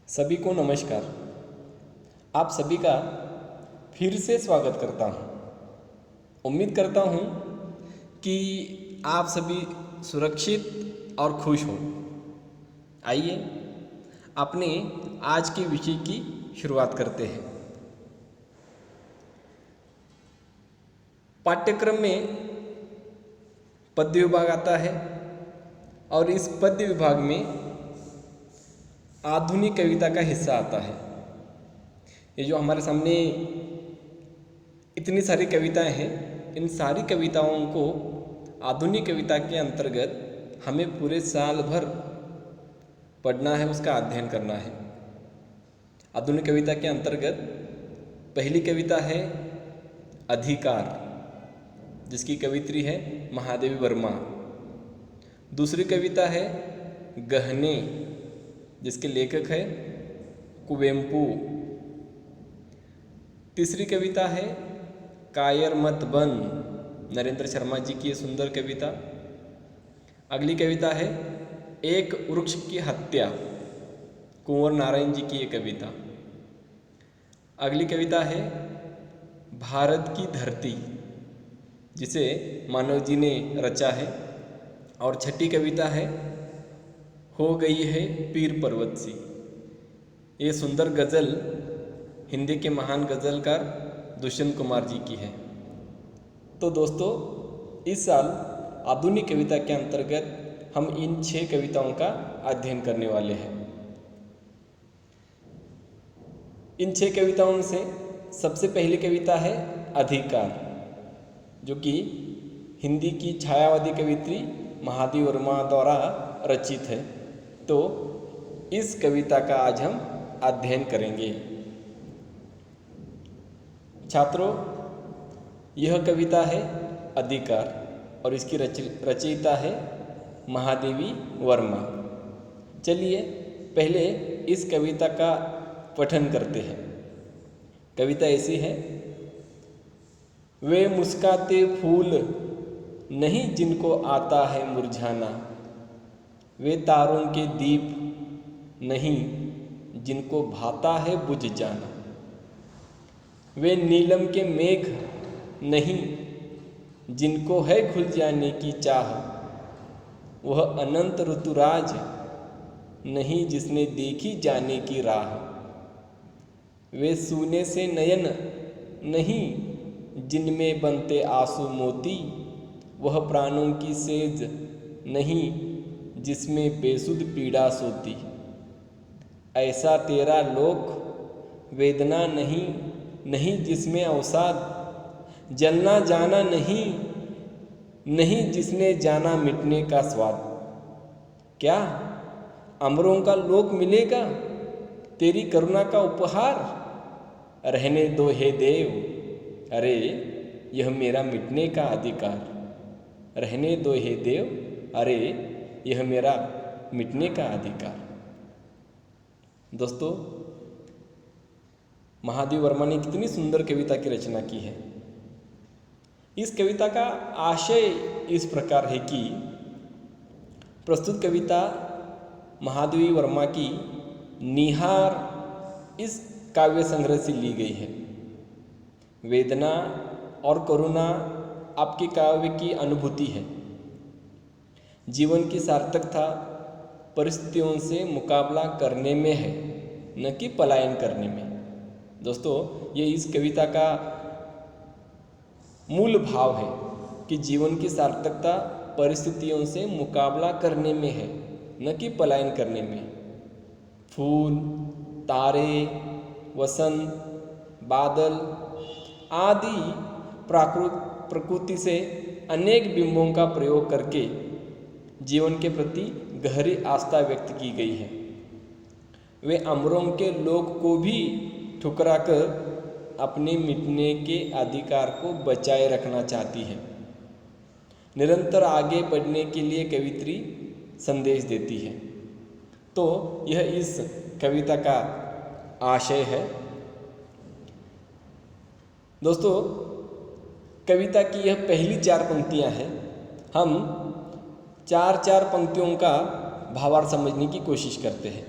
सभी को नमस्कार। आप सभी का फिर से स्वागत करता हूँ। उम्मीद करता हूँ कि आप सभी सुरक्षित और खुश हो। आइए अपने आज के विषय की शुरुआत करते हैं। पाठ्यक्रम में पद्य विभाग आता है और इस पद्य विभाग में आधुनिक कविता का हिस्सा आता है। ये जो हमारे सामने इतनी सारी कविताएं हैं, इन सारी कविताओं को आधुनिक कविता के अंतर्गत हमें पूरे साल भर पढ़ना है, उसका अध्ययन करना है। आधुनिक कविता के अंतर्गत पहली कविता है अधिकार, जिसकी कवित्री है महादेवी वर्मा। दूसरी कविता है गहने, जिसके लेखक है कुवेंपु। तीसरी कविता है कायर मत बन, नरेंद्र शर्मा जी की ये सुंदर कविता। अगली कविता है एक वृक्ष की हत्या, कुंवर नारायण जी की ये कविता। अगली कविता है भारत की धरती, जिसे मानव जी ने रचा है। और छठी कविता है हो गई है पीर पर्वत सी। ये सुंदर गज़ल हिंदी के महान गज़लकार दुष्यंत कुमार जी की है। तो दोस्तों, इस साल आधुनिक कविता के अंतर्गत हम इन 6 कविताओं का अध्ययन करने वाले हैं। इन 6 कविताओं से सबसे पहली कविता है अधिकार, जो कि हिंदी की छायावादी कवित्री महादेवी वर्मा द्वारा रचित है। तो इस कविता का आज हम अध्ययन करेंगे। छात्रों, यह कविता है अधिकार और इसकी रचयिता है महादेवी वर्मा। चलिए पहले इस कविता का पठन करते हैं। कविता ऐसी है। वे मुस्काते फूल नहीं जिनको आता है मुरझाना, वे तारों के दीप नहीं जिनको भाता है बुझ जाना, वे नीलम के मेघ नहीं जिनको है खुल जाने की चाह, वह अनंत ऋतुराज नहीं जिसने देखी जाने की राह, वे सूने से नयन नहीं जिनमें बनते आंसू मोती, वह प्राणों की सेज नहीं जिसमें बेसुध पीड़ा सोती, ऐसा तेरा लोक वेदना नहीं जिसमें अवसाद, जलना जाना नहीं जिसने जाना मिटने का स्वाद, क्या अमरों का लोक मिलेगा तेरी करुणा का उपहार, रहने दो हे देव, अरे यह मेरा मिटने का अधिकार, रहने दो हे देव, अरे यह मेरा मिटने का अधिकार। दोस्तों, महादेवी वर्मा ने कितनी सुंदर कविता की रचना की है। इस कविता का आशय इस प्रकार है कि प्रस्तुत कविता महादेवी वर्मा की निहार इस काव्य संग्रह से ली गई है। वेदना और करुणा आपके काव्य की अनुभूति है। जीवन की सार्थकता परिस्थितियों से मुकाबला करने में है, न कि पलायन करने में। दोस्तों, ये इस कविता का मूल भाव है कि जीवन की सार्थकता परिस्थितियों से मुकाबला करने में है, न कि पलायन करने में। फूल, तारे, वसंत, बादल आदि प्रकृति से अनेक बिंबों का प्रयोग करके जीवन के प्रति गहरी आस्था व्यक्त की गई है। वे अमरों के लोक को भी ठुकराकर अपने मिटने के अधिकार को बचाए रखना चाहती है। निरंतर आगे बढ़ने के लिए कवित्री संदेश देती है। तो यह इस कविता का आशय है। दोस्तों, कविता की यह पहली 4 पंक्तियां हैं। हम 4 पंक्तियों का भावार्थ समझने की कोशिश करते हैं।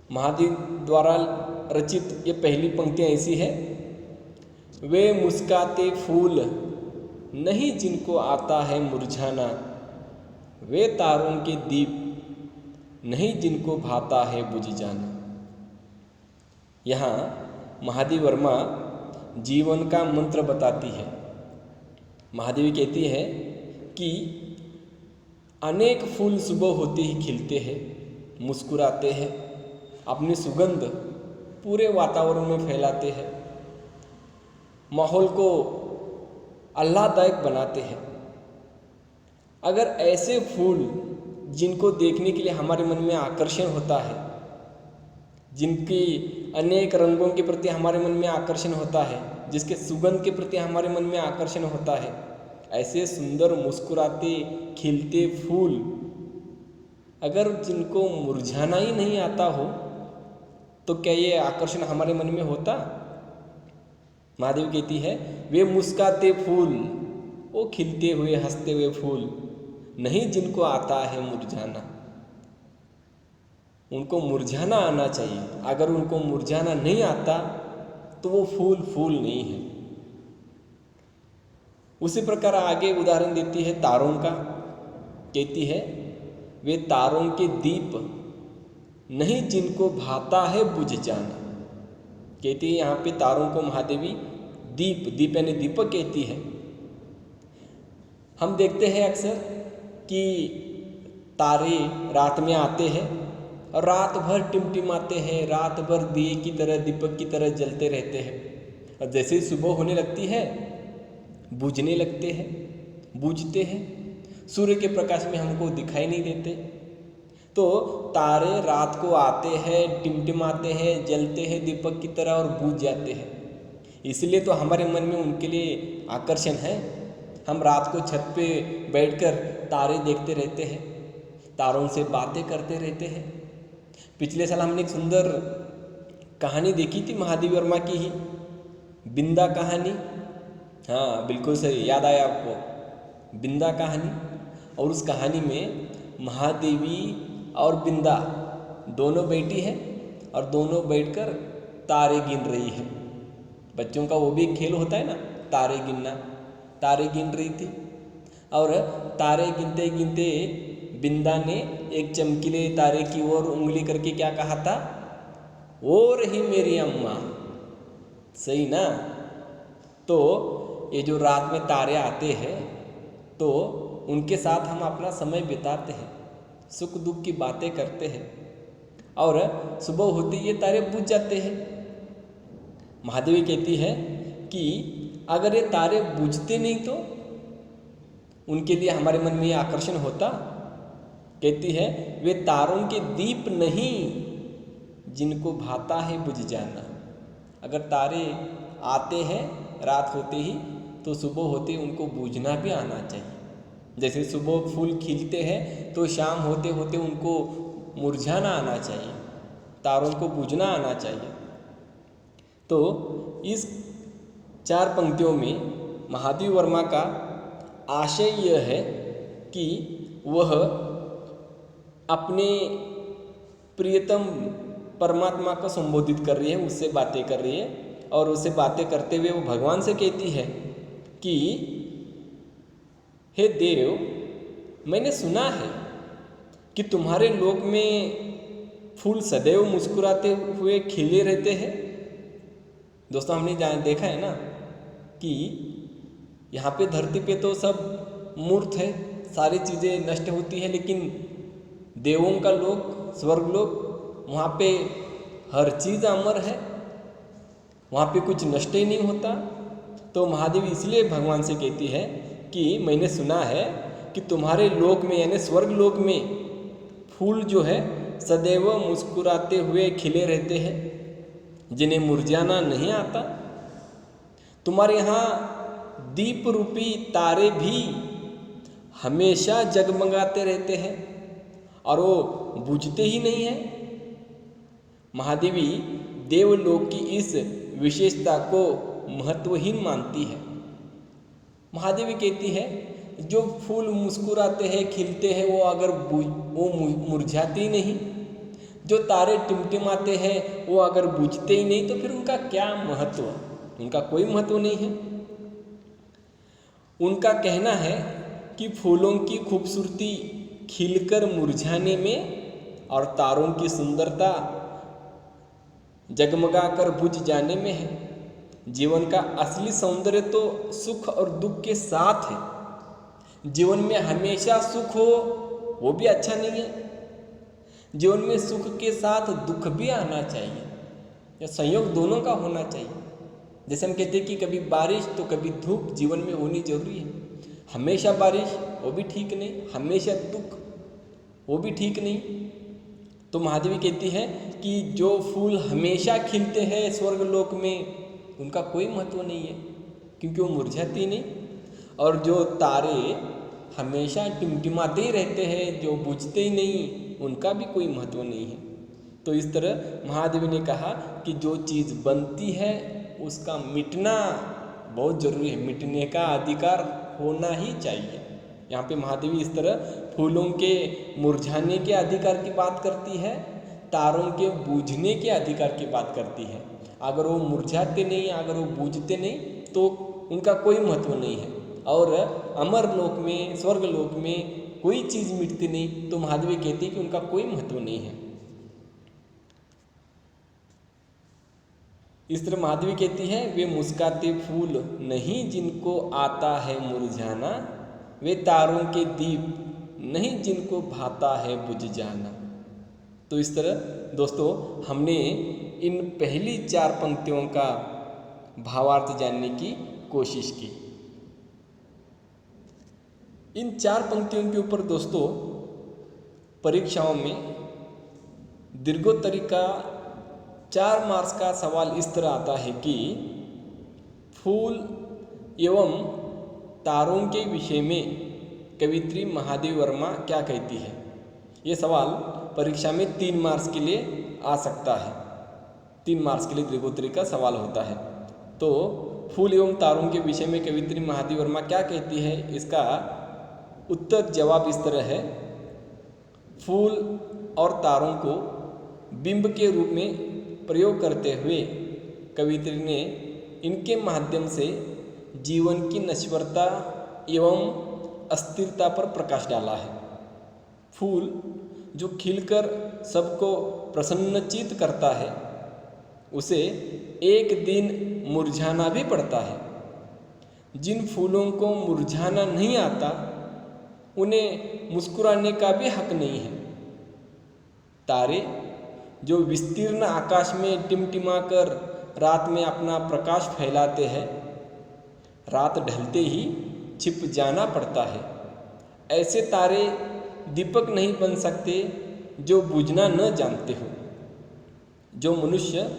महादेव द्वारा रचित ये पहली पंक्तियाँ ऐसी है, वे मुस्काते फूल नहीं जिनको आता है मुरझाना, वे तारों के दीप नहीं जिनको भाता है बुझ जाना। यहाँ महादेवी वर्मा जीवन का मंत्र बताती है। महादेवी कहती है कि अनेक फूल सुबह होते ही खिलते हैं, मुस्कुराते हैं, अपनी सुगंध पूरे वातावरण में फैलाते हैं, माहौल को आह्लाददायक बनाते हैं। अगर ऐसे फूल जिनको देखने के लिए हमारे मन में आकर्षण होता है, जिनकी अनेक रंगों के प्रति हमारे मन में आकर्षण होता है, जिसके सुगंध के प्रति हमारे मन में आकर्षण होता है, ऐसे सुंदर मुस्कुराते खिलते फूल अगर जिनको मुरझाना ही नहीं आता हो तो क्या ये आकर्षण हमारे मन में होता? महादेव कहती है, वे मुस्काते फूल, वो खिलते हुए हंसते हुए फूल नहीं जिनको आता है मुरझाना। उनको मुरझाना आना चाहिए। अगर उनको मुरझाना नहीं आता तो वो फूल फूल नहीं है। उसी प्रकार आगे उदाहरण देती है तारों का। कहती है, वे तारों के दीप नहीं जिनको भाता है बुझ जाना। कहती है यहाँ पे तारों को महादेवी दीप, दीप यानी दीपक कहती है। हम देखते हैं अक्सर कि तारे रात में आते हैं और रात भर टिमटिमाते हैं, रात भर दिए की तरह, दीपक की तरह जलते रहते हैं। और जैसे ही सुबह होने लगती है बुझने लगते हैं, बुझते हैं, सूर्य के प्रकाश में हमको दिखाई नहीं देते। तो तारे रात को आते हैं, टिमटिमाते हैं, जलते हैं दीपक की तरह और बुझ जाते हैं। इसलिए तो हमारे मन में उनके लिए आकर्षण है। हम रात को छत पे बैठकर तारे देखते रहते हैं, तारों से बातें करते रहते हैं। पिछले साल हमने एक सुंदर कहानी देखी थी महादेवी वर्मा की ही, बिंदा कहानी। हाँ बिल्कुल सही, याद आया आपको, बिंदा कहानी। और उस कहानी में महादेवी और बिंदा दोनों बैठी है और दोनों बैठकर तारे गिन रही है। बच्चों का वो भी एक खेल होता है ना, तारे गिनना। तारे गिन रही थी और तारे गिनते गिनते बिंदा ने एक चमकीले तारे की ओर उंगली करके क्या कहा था? वो रही मेरी अम्मा। सही ना? तो ये जो रात में तारे आते हैं तो उनके साथ हम अपना समय बिताते हैं, सुख दुख की बातें करते हैं और सुबह होते ये तारे बुझ जाते हैं। महादेवी कहती है कि अगर ये तारे बुझते नहीं तो उनके लिए हमारे मन में ये आकर्षण होता। कहती है, वे तारों के दीप नहीं जिनको भाता है बुझ जाना। अगर तारे आते हैं रात होते ही तो सुबह होते उनको बूझना भी आना चाहिए। जैसे सुबह फूल खिलते हैं तो शाम होते होते उनको मुरझाना आना चाहिए, तारों को बूझना आना चाहिए। तो इस 4 पंक्तियों में महादेवी वर्मा का आशय यह है कि वह अपने प्रियतम परमात्मा को संबोधित कर रही है, उससे बातें कर रही है और उससे बातें करते हुए वो भगवान से कहती है कि हे देव, मैंने सुना है कि तुम्हारे लोक में फूल सदैव मुस्कुराते हुए खिले रहते हैं। दोस्तों हमने देखा है ना कि यहाँ पे धरती पे तो सब मूर्त है, सारी चीज़ें नष्ट होती हैं, लेकिन देवों का लोक, स्वर्ग लोक, वहाँ पे हर चीज़ अमर है, वहाँ पे कुछ नष्ट ही नहीं होता। तो महादेवी इसलिए भगवान से कहती है कि मैंने सुना है कि तुम्हारे लोक में यानी स्वर्ग लोक में फूल जो है सदैव मुस्कुराते हुए खिले रहते हैं, जिन्हें मुरझाना नहीं आता। तुम्हारे यहाँ दीप रूपी तारे भी हमेशा जगमगाते रहते हैं और वो बुझते ही नहीं हैं। महादेवी देवलोक की इस विशेषता को महत्वहीन मानती है। महादेवी कहती है, जो फूल मुस्कुराते हैं, खिलते हैं, वो अगर वो मुरझाते ही नहीं, जो तारे टिमटिमाते हैं वो अगर बुझते ही नहीं तो फिर उनका क्या महत्व, उनका कोई महत्व नहीं है। उनका कहना है कि फूलों की खूबसूरती खिलकर मुरझाने में और तारों की सुंदरता जगमगाकर बुझ जाने में है। जीवन का असली सौंदर्य तो सुख और दुख के साथ है। जीवन में हमेशा सुख हो वो भी अच्छा नहीं है, जीवन में सुख के साथ दुख भी आना चाहिए, या संयोग दोनों का होना चाहिए। जैसे हम कहते हैं कि कभी बारिश तो कभी धूप जीवन में होनी जरूरी है। हमेशा बारिश वो भी ठीक नहीं, हमेशा दुख वो भी ठीक नहीं। तो महादेवी कहती है कि जो फूल हमेशा खिलते हैं स्वर्गलोक में उनका कोई महत्व नहीं है, क्योंकि वो मुरझाती नहीं। और जो तारे हमेशा टिमटिमाते ही रहते हैं, जो बुझते ही नहीं, उनका भी कोई महत्व नहीं है। तो इस तरह महादेवी ने कहा कि जो चीज़ बनती है उसका मिटना बहुत ज़रूरी है, मिटने का अधिकार होना ही चाहिए। यहाँ पे महादेवी इस तरह फूलों के मुरझाने के अधिकार की बात करती है, तारों के बूझने के अधिकार की बात करती है। अगर वो मुरझाते नहीं, अगर वो बूझते नहीं तो उनका कोई महत्व नहीं है। और अमर लोक में, स्वर्ग लोक में कोई चीज़ मिटती नहीं, तो महादेवी कहती है कि उनका कोई महत्व नहीं है। इस तरह महादेवी कहती है, वे मुस्काते फूल नहीं जिनको आता है मुरझाना, वे तारों के दीप नहीं जिनको भाता है बुझ जाना। तो इस तरह दोस्तों हमने इन पहली 4 पंक्तियों का भावार्थ जानने की कोशिश की। इन 4 पंक्तियों के ऊपर दोस्तों परीक्षाओं में दीर्घोत्तरी का 4 मार्क्स का सवाल इस तरह आता है कि फूल एवं तारों के विषय में कवित्री महादेवी वर्मा क्या कहती है। ये सवाल परीक्षा में 3 मार्क्स के लिए आ सकता है, 3 मार्क्स के लिए दीर्घोत्तरी का सवाल होता है। तो फूल एवं तारों के विषय में कवित्री महादेवी वर्मा क्या कहती है, इसका उत्तर जवाब इस तरह है। फूल और तारों को बिंब के रूप में प्रयोग करते हुए कवित्री ने इनके माध्यम से जीवन की नश्वरता एवं अस्थिरता पर प्रकाश डाला है। फूल जो खिलकर सबको प्रसन्नचित्त करता है, उसे एक दिन मुरझाना भी पड़ता है। जिन फूलों को मुरझाना नहीं आता उन्हें मुस्कुराने का भी हक नहीं है। तारे जो विस्तीर्ण आकाश में टिमटिमाकर रात में अपना प्रकाश फैलाते हैं, रात ढलते ही छिप जाना पड़ता है। ऐसे तारे दीपक नहीं बन सकते जो बुझना न जानते हो। जो मनुष्य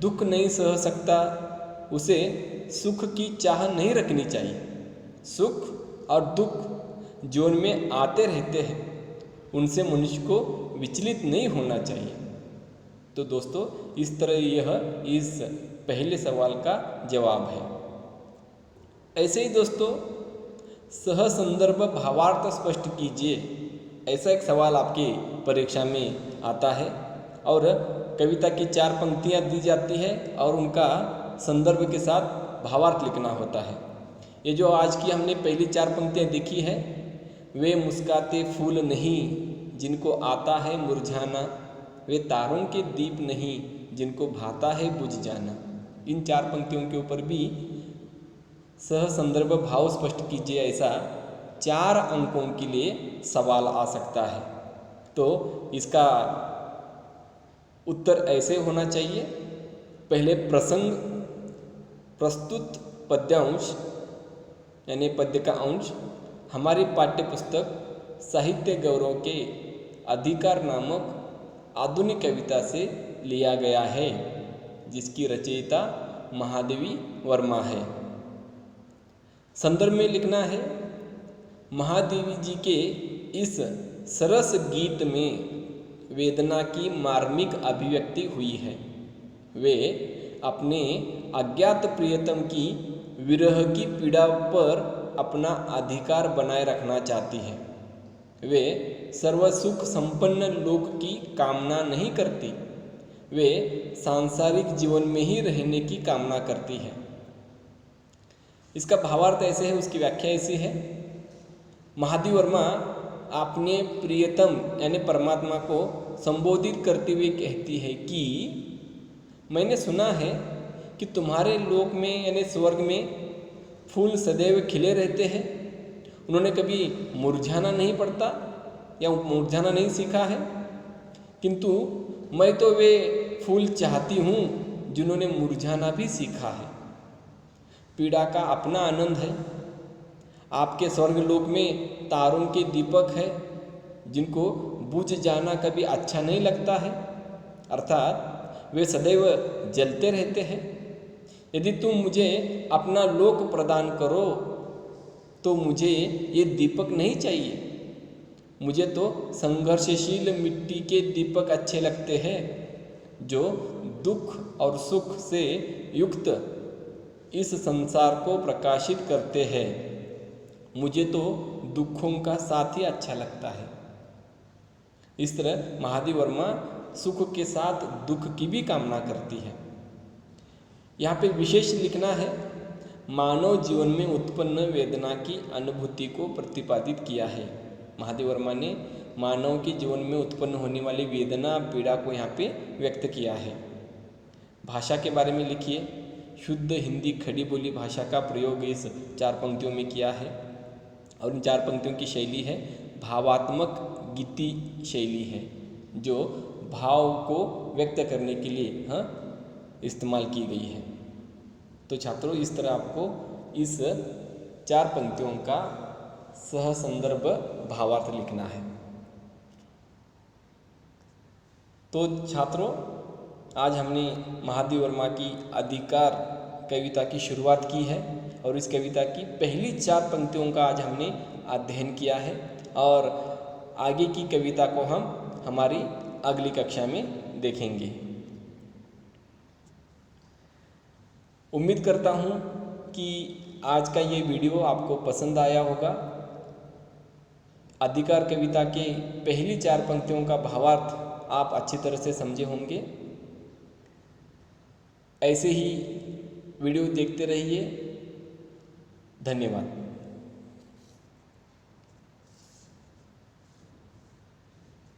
दुख नहीं सह सकता उसे सुख की चाह नहीं रखनी चाहिए। सुख और दुख जीवन में आते रहते हैं, उनसे मनुष्य को विचलित नहीं होना चाहिए। तो दोस्तों इस तरह यह इस पहले सवाल का जवाब है। ऐसे ही दोस्तों सह संदर्भ भावार्थ स्पष्ट कीजिए, ऐसा एक सवाल आपकी परीक्षा में आता है और कविता की 4 पंक्तियाँ दी जाती है और उनका संदर्भ के साथ भावार्थ लिखना होता है। ये जो आज की हमने पहली 4 पंक्तियाँ देखी है, वे मुस्काते फूल नहीं जिनको आता है मुरझाना, वे तारों के दीप नहीं जिनको भाता है बुझ जाना। इन 4 पंक्तियों के ऊपर भी सह संदर्भ भाव स्पष्ट कीजिए, ऐसा 4 अंकों के लिए सवाल आ सकता है। तो इसका उत्तर ऐसे होना चाहिए। पहले प्रसंग, प्रस्तुत पद्यांश यानी पद्य का अंश हमारी पाठ्य पुस्तक साहित्य गौरव के अधिकार नामक आधुनिक कविता से लिया गया है, जिसकी रचयिता महादेवी वर्मा है। संदर्भ में लिखना है, महादेवी जी के इस सरस गीत में वेदना की मार्मिक अभिव्यक्ति हुई है। वे अपने अज्ञात प्रियतम की विरह की पीड़ा पर अपना अधिकार बनाए रखना चाहती है। वे सर्वसुख संपन्न लोक की कामना नहीं करती, वे सांसारिक जीवन में ही रहने की कामना करती है। इसका भावार्थ ऐसे है, उसकी व्याख्या ऐसी है। महादेव वर्मा अपने प्रियतम यानी परमात्मा को संबोधित करते हुए कहती है कि मैंने सुना है कि तुम्हारे लोक में यानी स्वर्ग में फूल सदैव खिले रहते हैं, उन्होंने कभी मुरझाना नहीं पड़ता या मुरझाना नहीं सीखा है, किंतु मैं तो वे फूल चाहती हूँ जिन्होंने मुरझाना भी सीखा है। पीड़ा का अपना आनंद है। आपके स्वर्गलोक में तारों के दीपक है जिनको बुझ जाना कभी अच्छा नहीं लगता है, अर्थात वे सदैव जलते रहते हैं। यदि तुम मुझे अपना लोक प्रदान करो तो मुझे ये दीपक नहीं चाहिए। मुझे तो संघर्षशील मिट्टी के दीपक अच्छे लगते हैं जो दुख और सुख से युक्त इस संसार को प्रकाशित करते हैं। मुझे तो दुखों का साथी अच्छा लगता है। इस तरह महादेव वर्मा सुख के साथ दुख की भी कामना करती है। यहाँ पे विशेष लिखना है, मानव जीवन में उत्पन्न वेदना की अनुभूति को प्रतिपादित किया है। महादेव वर्मा ने मानव के जीवन में उत्पन्न होने वाली वेदना पीड़ा को यहाँ पे व्यक्त किया है। भाषा के बारे में लिखिए। शुद्ध हिंदी खड़ी बोली भाषा का प्रयोग इस 4 पंक्तियों में किया है और इन 4 पंक्तियों की शैली है भावात्मक गीति शैली है, जो भाव को व्यक्त करने के लिए इस्तेमाल की गई है। तो छात्रों, इस तरह आपको इस 4 पंक्तियों का सह संदर्भ भावार्थ लिखना है। तो छात्रों, आज हमने महादेव वर्मा की अधिकार कविता की शुरुआत की है और इस कविता की पहली 4 पंक्तियों का आज हमने अध्ययन किया है और आगे की कविता को हम हमारी अगली कक्षा में देखेंगे। उम्मीद करता हूँ कि आज का ये वीडियो आपको पसंद आया होगा। अधिकार कविता के पहली 4 पंक्तियों का भावार्थ आप अच्छी तरह से समझे होंगे। ऐसे ही वीडियो देखते रहिए। धन्यवाद।